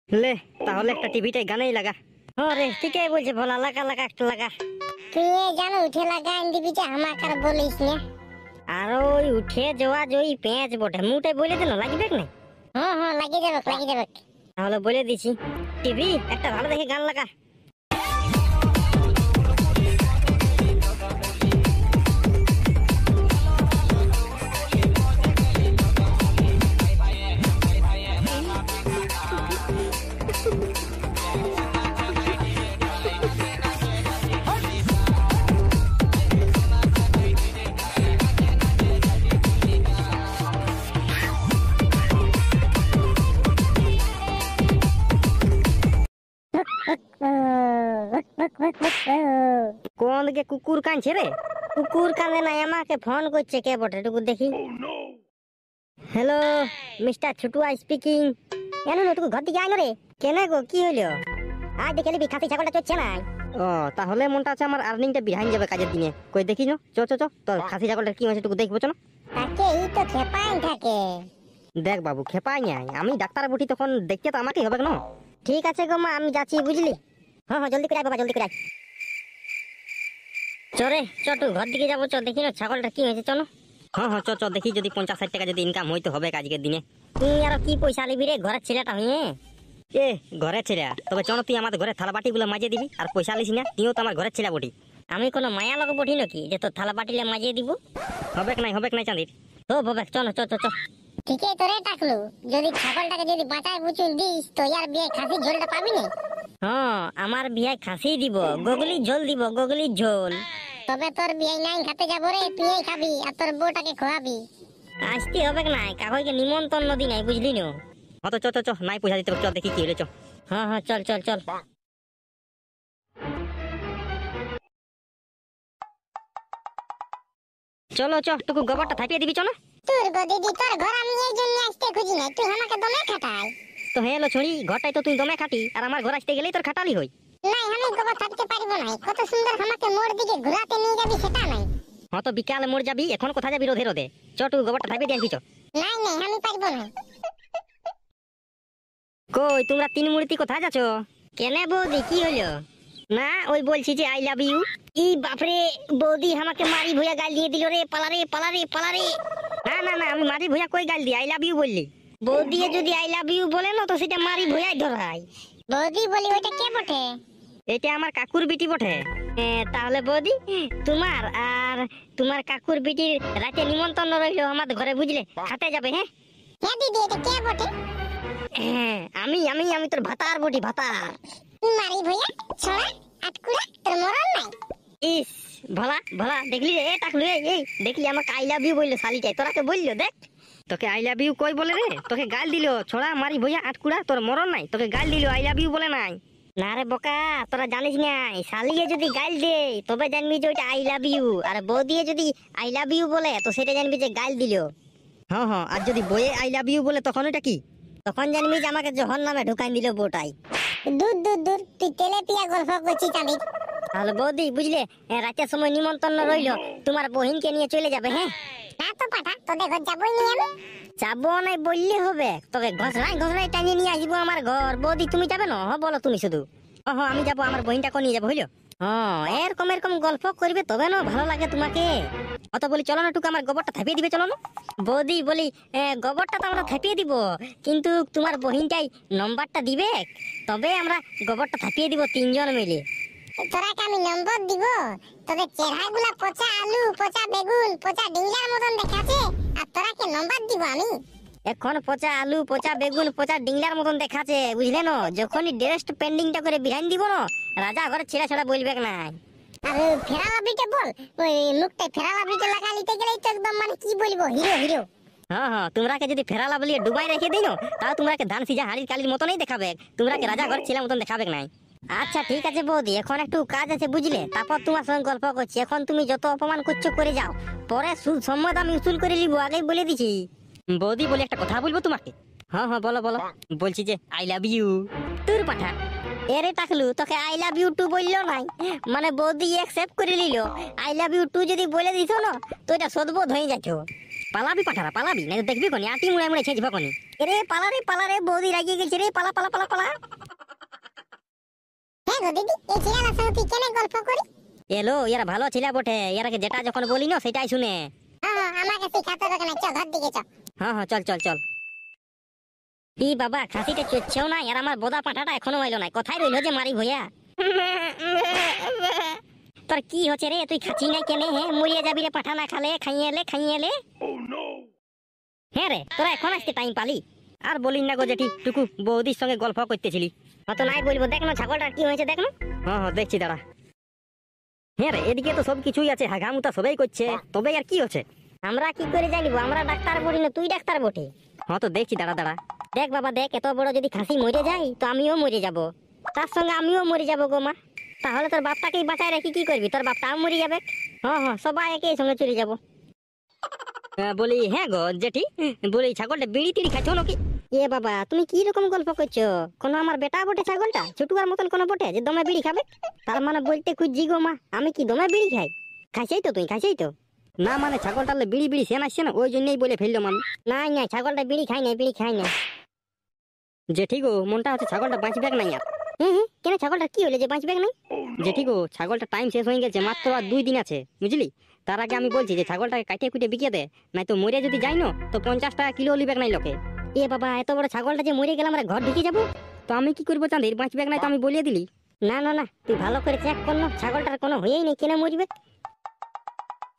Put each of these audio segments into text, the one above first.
লে তাহলে একটা টিভিটাই গানেই লাগা। রে ঠিকই বলছে ভোলা, লাগা লাগা একটা লাগা। তুই জানো উঠে লাগা দিবিতে আমাকে আর বলিস না। আর ওই উঠে যাওয়া জই পেঁচ বটে মুটে বলে দিল লাগবে না। হ্যাঁ লাগিয়ে যাবে। তাহলে বলে দিছি, টিভি একটা ভালো দেখে গান লাগা। কোন দিকে কুকুর কানছে রে? কুকুর কানে না, আমাকে ফোন করছে কে বটে টুকু দেখি। হ্যালো মিস্টার ছুটুয়া স্পিকিং। জানো টুকু ঘর দিকে আইনো রে। কেন গো কি হইলো? আজ দেখে নিবি খাসি ছাগলটা চড়ছে না। ও তাহলে মনটা আছে আমার আর্নিংটা বিহাইন যাবে কাজের দিনে। কই দেখি না, চ তোর খাসি ছাগলটা কি হয়েছে টুকু দেখবো না। তাকে এই তো খেপাই থাকে। দেখ বাবু খেপাই নাই, আমি ডাক্তার বুটি তখন দেখতে তো আমাকেই হবে না। ঠিক আছে গো মা, আমি যাচ্ছি বুঝলি। হ্যাঁ জলদি করে আয় বাবা, জলদি করে আয়। চরে চটু ঘর দিকে যাবো, চ দেখি না ছাগলটা কি হয়েছে চলো। হ্যাঁ চ দেখি, যদি 50-60 টাকা যদি ইনকাম হইতে হবে আজকের দিনে। তুই আর কি পয়সা নিবি রে ঘরের ছেলেটা হয়ে? এ ঘরের ছেলে, তবে চলো তুই আমাদের ঘরে থালা বাটি গুলো মাজিয়ে দিবি, আর পয়সা লিস না, তুইও তো আমার ঘরের ছেলে বটি। আমি কোনো মায়া লোক বটি নাকি যে তোর থালা বাটিলে মাজিয়ে দিব? হবে নাই চাঁদির। তো হবে, চলো চ। ঠিকই তোরে টাকলু, যদি ছাগলটাকে যদি বাঁচায় বুচুন দিস তো ইয়ার বিয়ে খাসি ঝোলটা পাবি না। হ্যাঁ আমার বিয়ে খাসি দিব, গগলি ঝোল দিব, গগলি ঝোল। তবে তোর বিয়ে নাই খাতে যাবো রে, তুই খাবি আর তোর বউটাকে খোয়াবি। আসতে হবে নাই, কাকইকে নিমন্ত্রণ দি নাই বুঝলি নো। হ্যাঁ তো চ নাই পয়সা দিতে হবে, চ দেখি কি হলে চ। হ্যাঁ চল। চলো টুকু গোবরটা থাপিয়ে দিবি চলো। তোর গো দিদি, তোর ঘর আমি এই জন্য আসতে খুঁজি না, তুই আমাকে দমে খাটাই। তো হ্যাঁ লো ছড়ি, ঘরটাই তো তুই দমে খাটি, আর আমার ঘর আসতে গেলেই তোর খাটালি হই। নাই আমি গোবর থাকতে পারবো না, কত সুন্দর আমাকে মোড় দিকে ঘোরাতে নিয়ে যাবি সেটা নাই। হ্যাঁ তো বিকালে মোড় যাবি, এখন কোথায় যাবি রোদে? টুকু গোবরটা থাপিয়ে দিয়ে আনবি চ। নাই আমি পারবো না। কই তোমরা তিন মূর্তি কোথায় যাচ্ছ? কেনে বৌদি কি হলো? না ওই বলছি যে আই লাভ ইউ। ই বাপরে, বৌদি আমাকে মারি ভুয়া গাল দিয়ে দিল রে। পালারে। না আমি মারি ভুয়া কই গাল দি, আই লাভ ইউ বললি। বৌদি যদি আই লাভ ইউ বলে না তো সেটা মারি ভুয়াই ধরাই। বৌদি বলি ওইটা কে বটে? এটা আমার কাকুর বিটি বটে। তাহলে বৌদি তোমার আর তোমার কাকুর বিটির রাতে নিমন্ত্রণ রইলো আমাদের ঘরে বুঝলে, খাতে যাবে। হ্যাঁ হ্যাঁ দিদি, এটা কে বটে? আমি তোর ভাতার বটি, ভাতার। তুই মারি ভইয়া ছড়া আটকুড়া, তোর মরণ নাই। ইস ভলা দেখলি রে, টাকলু এই দেখলি আমাকে আই লাভ ইউ বললো শালিটাই, তোরাকে বললো দেখ। তোকে আই লাভ ইউ কই বলে রে? তোকে গাল দিল ছড়া মারি ভইয়া আটকুড়া, তোর মরণ নাই, তোকে গাল দিল, আই লাভ ইউ বলে নাই। না রে বোকা, তোরা জানিস নাই, শালিয়ে যদি গাল দে তবে জানবি যে ওইটা আই লাভ ইউ, আর বৌদিয়ে যদি আই লাভ ইউ বলে তো সেটা জানবি যে গাল দিল। হ্যাঁ আর যদি বইয়ে আই লাভ ইউ বলে তখন ওটা কি? তখন জানবি যে আমাকে জহর নামে ঢুকাই দিল বউটাই। দূর তুই তেলে পিয়া গল্প করছিস চাঁদি। তাহলে বৌদি বুঝলে, রাতের সময় নিমন্ত্রণ রইলো, তোমার বহিনকে নিয়ে চলে যাবে। হ্যাঁ না তো পাঠা, তোদের ঘর যাবোই নি আমি। যাবো নাই বললে হবে, তোকে ঘষড়াই টানিয়ে নিয়ে আসবো আমার ঘর। বৌদি তুমি যাবে না? বলো তুমি শুধু। আমি যাবো, আমার বহিনটাকে নিয়ে যাবো হইলো। এরকম গল্প করবে তবে না ভালো লাগে তোমাকে। অত বলি চলো না টুকু আমার গোবরটা থাপিয়ে দিবে চলো না। বৌদি বলি গোবরটা তো আমরা থাপিয়ে দিব, কিন্তু তোমার বহিনটাই নম্বরটা দিবে, তবে আমরা গোবরটা থাপিয়ে দিব 3 জন মিলে। তোরাকে আমি নম্বর দিব? তোদের চেহারাগুলা পচা আলু, পচা বেগুন, পচা ডিঙ্গার মতন দেখাচ্ছে, আর তোরাকে নম্বর দিব আমি? এখন পচা আলু, পচা বেগুন, পচা ডিংলার মতন দেখাচ্ছে বুঝলে না। যখনই ড্রেস পেন্ডিংটা করে বিহাইন দিব না, রাজা ঘরে ছেড়া বলবে না। আর ফেরালা বিটে বল, ওই মুখটা ফেরালা বিটে লাগা নিতে গেলেই তো একদম মানে কি বলবো, হিরো। তোমরাকে যদি ফেরালা বলিয়ে ডুবাই রেখে দিই না, তাহলে তোমরাকে ধান সিজা হাড়ির কালির মতনই দেখাবে, তোমরাকে রাজা ঘর ছেলে মতন দেখাবে নাই। আচ্ছা ঠিক আছে বৌদি, এখন একটু কাজ আছে বুঝলে, তারপর তোমার সঙ্গে গল্প করছি। এখন তুমি যত অপমান করছো করে যাও, পরে সুদ সম্মত আমি উসুল করে নিবো, আগেই বলে দিছি। বৌদি বলে একটা কথা বলবো তোমাকে। বলো বলছি যে আই লাভ ইউ। তোর পাঠা এরে টাকলু, তোকে আই লাভ ইউ টু বললো নাই, মানে বৌদি অ্যাকসেপ্ট করে নিল। আই লাভ ইউ টু যদি বলে দিত না তো এটা সদবোধ হয়ে যাচ্ছ। পালাবি পাঠারা পালাবি, না দেখবি কোনি আটি মুড়াই ছেঁচব কোনি। পালা রে বৌদি রাগিয়ে গেছে রে, পালা পালা পালা পালা। হ্যাঁ গো দিদি, এই ছেলেটার সঙ্গে তুই কেন গল্প করি? এলো, এরা ভালো ছিল বটে, এরাকে যেটা যখন বলি না সেটাই শুনে। হ্যাঁ হ্যাঁ, আমাকে শিখাতে হবে না, চল ঘর দিকে চল। হ্যাঁ চল চল চল। ই বাবা, খাসিটা চড়ছেও না, আর আমার বোদা পাঁঠাটা এখনো এলো না, কোথায় রইলো যে মারি ভইয়া। তোর কি হচ্ছে রে, তুই খাচ্ছি না কেনে? হ্যাঁ মরিয়া যাবি রে পাঠা না খালে, খাইয়ে এলে। হ্যাঁ রে, তোরা এখন আসতে টাইম পালি? আর বলিন না গো জেঠি, টুকু বৌদির সঙ্গে গল্প করতেছিলি। অত নাই বলবো, দেখ না ছাগলটার কি হয়েছে, দেখ না। হ্যাঁ দেখছি দাঁড়া। হ্যাঁ রে, এদিকে তো সব কিছুই আছে, হাগামুতা সবাই করছে, তবে আর কি হচ্ছে? আমরা কি করে জানিব? আমরা ডাক্তার বলি না, তুই ডাক্তার বটে। হ্যাঁ তো দেখছি, দাঁড়া দাঁড়া। দেখ বাবা দেখ, এত বড় যদি খাসি মরে যায় তো আমিও মরে যাব, তার সঙ্গে আমিও মরে যাব গো মা। তাহলে তোর বাপটাকেই বাঁচায় রেখে কি করবি? তোর বাপটাও মরে যাবে। হ্যাঁ সবাই একই সঙ্গে চলে যাব। বলি হ্যাঁ গো জেঠি, বলি ছাগলটা বিড়ি টিড়ি খাচ্ছ নাকি? এ বাবা, তুমি কি রকম গল্প করছো? কোনো আমার বেটা বটে ছাগলটা, ছোটুয়ার মতন কোনো বটে যে দমে বিড়ি খাবে? তার মানে বলতে খুঁজছি গো মা, আমি কি দমে বিড়ি খাই? খাইছেই তো তুই, খাইছেই তো। না মানে ছাগলটালে বিড়ি বিড়ি সেন আসছে না, ওই জন্যই বলে ফেললাম আমি। না ছাগলটা বিড়ি খাই নাই, বিড়ি খাই নাই। জেঠি গো, মনটা হচ্ছে ছাগলটা বাঁচবে নাই আর। কেন ছাগলটা কি হলে যে বাঁচবে নাই? জেঠি গো, ছাগলটা টাইম শেষ হয়ে গেছে, মাত্র আর 2 দিন আছে বুঝলি। তার আগে আমি বলছি যে ছাগলটাকে কাটিয়ে কুটিয়ে বিকিয়ে দে, নাই তো মরে যদি যাই না তো 50 টাকা কিলো লিবেক নাই লোকে। এ বাবা, এত বড় ছাগলটা যে মরে গেল, আমরা ঘর ঢুকে যাবো, তো আমি কি করবো চাঁদের? বাঁচবে নাই তো আমি বলিয়ে দিলি। না তুই ভালো করে চেক কর না, ছাগলটার কোনো হয়েই নেই, কেন মরবে?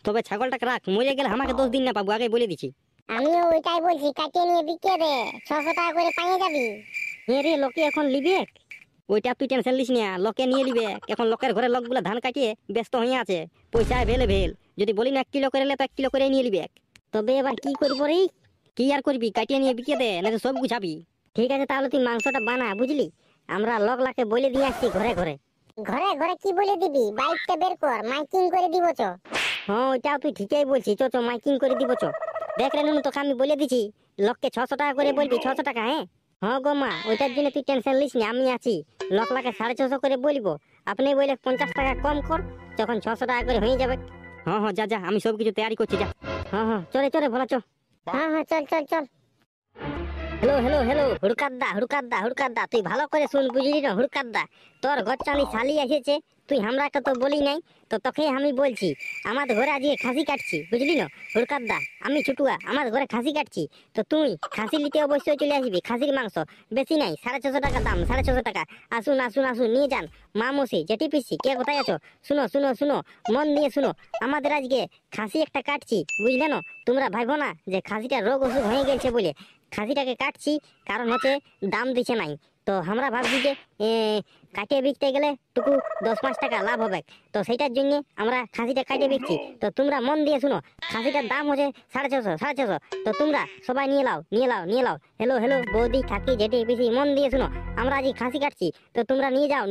তবে ছাগলটাকে রাখ, মরে গেলে আমাকে 10 দিন না পাবো, আগে বলে দিচ্ছি। আমিও ওইটাই বলছি, কাটিয়ে নিয়ে বিকিয়ে দে, 600 টাকা করে পাইয়ে যাবি। রে লোকে এখন লিবে, ওইটা তুই টেনশন লিস না, লোকে নিয়ে নিবে। এখন লোকের ঘরে লোকগুলো ধান কাটিয়ে ব্যস্ত হয়ে আছে, পয়সা ভেল। যদি বলি না 1 কিলো করে তো 1 কিলো করে নিয়ে নিবে। তবে এবার কি করবো রে? কি আর করবি, কাটিয়ে নিয়ে বিকিয়ে দে, না তো সব গুছাবি। ঠিক আছে, তাহলে তুই মাংসটা বানা বুঝলি, আমরা লোকলাকে বলে দিয়ে আসছি ঘরে ঘরে। ঘরে ঘরে কি বলে দিবি? বাইকটা বের কর, মাইকিং করে দিব চ। হ্যাঁ ওইটাও তুই ঠিকই বলছিস, চো মাইকিং করে দিব চো। দেখ রে নুনু, তোকে আমি বলে দিছি, লোককে 600 টাকা করে বলবি, 600 টাকা। হ্যাঁ গো মা, ওইটার জন্য তুই টেনশন লিস না, আমি আছি। লোকলাকে 650 করে বলবো, আপনি বলে 50 টাকা কম কর, যখন 600 টাকা করে হয়ে যাবে। হ্যাঁ যা, আমি সব কিছু তৈরি করছি, যা। হ্যাঁ চলে ভোলা চো। হ্যাঁ চল। হ্যালো, হুড়কাদ্দা, তুই ভালো করে শুন বুঝলি না হুড়কাদ্দা, তোর গচ্চানি শালি এসেছে, তুই আমরাকে তো বলি নাই, তো তোকে আমি বলছি, আমার ঘরে আজকে খাসি কাটছি বুঝলি না হুড়কাদ্দা। আমি ছুটুয়া, আমার ঘরে খাসি কাটছি, তো তুই খাসি নিতে অবশ্যই চলে আসবি। খাসির মাংস বেশি নাই, 650 টাকা দাম, 650 টাকা। আসুন নিয়ে যান। মামুসি, জেঠি পিসি, কে কোথায় আছো? শুনো, মন দিয়ে শুনো, আমাদের আজকে খাসি একটা কাটছি বুঝলে না। তোমরা ভাইবো না যে খাসিটা রোগ অসুখ হয়ে গেছে বলে খাসিটাকে কাটছি, কারণ হচ্ছে দাম দিচ্ছে নাই, তো আমরা ভাবছি যে কাটিয়ে বিকতে গেলে টুকু 10-5 টাকা লাভ হবে, তো সেইটার জন্য আমরা খাসিটা কাটিয়ে বিকছি। তো তোমরা মন দিয়ে শুনো, খাসিটার দাম হচ্ছে 650, তো তোমরা সবাই নিয়ে লাও। হ্যালো বৌদি, কাকি, জেঠি পিসি, মন দিয়ে শুনো, আমরা আজ খাসি কাটছি, তো তোমরা নিয়ে যাও,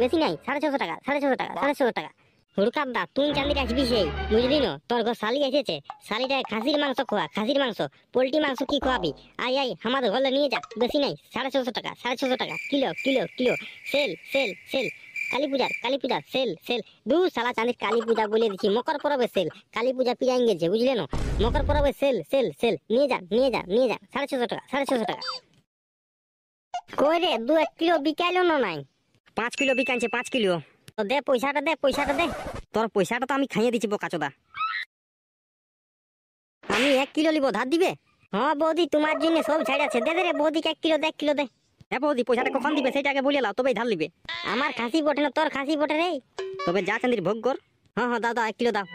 বেশি নাই, 650 টাকা। হুড়কাদ্দা, তুই চাঁদির আসবি সেই বুঝলি না, তোর ঘর শালি এসেছে, শালিটা খাসির মাংস খোয়া, খাসির মাংস, পোল্ট্রি মাংস কি খোয়াবি? আই আমাদের ঘরে নিয়ে যা, বেশি নাই, 650 টাকা কিলো। সেল কালী পূজার সেল। দু সালা চাঁদির কালী পূজা বলে দিচ্ছি, মকর পরবে সেল, কালী পূজা পিরাই গেছে বুঝলে না, মকর পরবে সেল। নিয়ে যা 650 টাকা। কই রে, 2-1 কিলো বিকাইলো না নাই? 5 কিলো বিকাইছে, 5 কিলো। তো দে পয়সাটা দে। তোর পয়সাটা তো আমি খাইয়ে দিচ্ছি বোকাচোদা। আমি 1 কিলো লিব, ধার দিবে? হ্যাঁ বৌদি, তোমার জন্য সব ছাড় আছে, দে রে বৌদিকে 1 কিলো, 1 কিলো দে। হ্যাঁ বৌদি, পয়সাটা কখন দিবে সেটা আগে বলে লাও, তবেই ধার লিবে। আমার খাসি বটে না, তোর খাসি বটে রে। তবে যা চাঁদির ভোগ কর। হ্যাঁ দাও 1 কিলো দাও।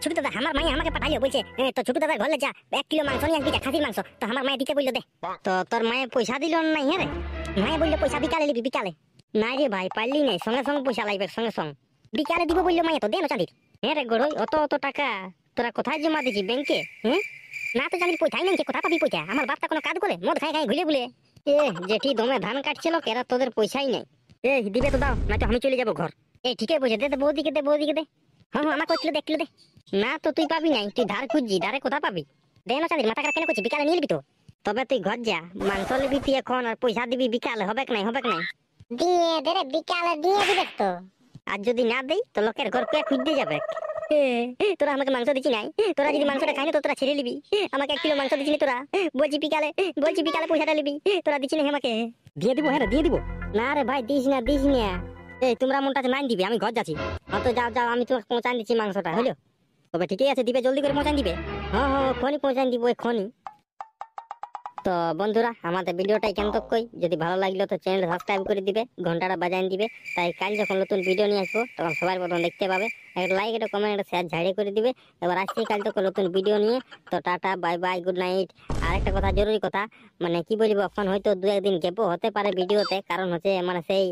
ছোট দাদা, আমার মাই আমাকে পাঠাইলো, বলছে তো ছোট দাদার ঘরে যা, 1 কিলো মাংস নিয়ে আসবি, খাসির মাংস। তো আমার মায়ে দিতে বললো দে। তো তোর মায়ে পয়সা দিল নাই? হ্যাঁ রে, মায়ে বললো পয়সা বিকালে নিবি, বিকালে। নাই রে ভাই, পারলি নাই, সঙ্গে পয়সা লাগবে, সঙ্গে বিকালে দিব বললো মায়ে, তো দে না চাঁদির। হ্যাঁ রে গড়ই, অত টাকা তোরা কোথায় জমা দিছি, ব্যাংকে? না তো চাঁদির পয়সাই নেই, কোথা পাবি পয়সা? আমার বাপটা কোনো কাজ করে, মদ খাই ঘুরে বুলে। জেঠি দমে ধান কাটছিল, কেরা তোদের পয়সাই নেই। দিবে তো দাও, না তো আমি চলে যাবো ঘর। ঠিকই বলছে, দে বৌদিকে দে। হ্যাঁ আমাকে 1 কিলো দে। না তো তুই পাবি নাই, তুই ধার খুঁজছি, ধারে কোথা পাবি? দে না চাঁদির, মাথা খারাপ কেন করছিস? বিকালে নিয়ে নিবি তো। তবে তুই ঘর যা, মাংস নিবি তুই এখন, আর পয়সা দিবি বিকালে, হবে নাই? দিয়ে দে রে, বিকালে দিয়ে দিবে তো। আর যদি না দেই তো লোকের ঘর কে খুঁজতে যাবে। তোরা আমাকে মাংস দিচ্ছি নাই, তোরা যদি মাংসটা খাই না তো তোরা ছেড়ে নিবি। আমাকে 1 কিলো মাংস দিচ্ছি তোরা, বলছি বিকালে পয়সাটা নিবি, তোরা দিচ্ছি না আমাকে। দিয়ে দিব, হ্যাঁ দিয়ে দিব। না রে ভাই, দিস না দিস না। এই তোমরা মনটা নাইন দিবে, আমি ঘর যাচ্ছি। হ্যাঁ তো যাও যাও, আমি তোমাকে পৌঁছান দিচ্ছি মাংসটা, হইলো? তবে ঠিকই আছে, দিবে জলদি করে পৌঁছান দিবে। হ্যাঁ হ্যাঁ, এক্ষুনি পৌঁছান দিব, এক্ষুনি। তো বন্ধুরা, আমাদের ভিডিওটা এখান তক কই। যদি ভালো লাগলো তো চ্যানেল সাবস্ক্রাইব করে দিবে, ঘন্টাটা বাজায় দিবে। তাই কাল যখন নতুন ভিডিও নিয়ে আসবো তখন সবার প্রথম দেখতে পাবে। একটা লাইক, একটা কমেন্ট, একটা শেয়ার ঝাড়িয়ে করে দিবে। এবার আসছি কাল তখন নতুন ভিডিও নিয়ে। তো tata, bye bye, good night. আর একটা কথা, জরুরি কথা, মানে কি বলবো, এখন হয়তো 2-1 দিন গ্যাপও হতে পারে ভিডিওতে, কারণ হচ্ছে মানে সেই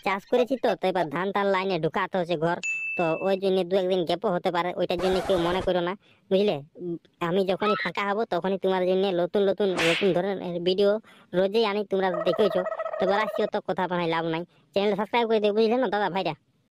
চাষ করেছি তো এবার ধান টান লাইনে ঢুকাতে হচ্ছে ঘর। তো ওই জন্য 2-1 দিন গ্যাপও হতে পারে, ওইটার জন্য কেউ মনে করো না, বুঝলে? আমি যখনই ফাঁকা হব তখনই তোমার জন্য নতুন নতুন নতুন ধরনের ভিডিও রোজই আনি, তোমরা দেখেছো। তো এবার আসছি, তো কথা বানাই লাভ নাই। চ্যানেল সাবস্ক্রাইব করে দেবে, বুঝলে না দাদা ভাইরা?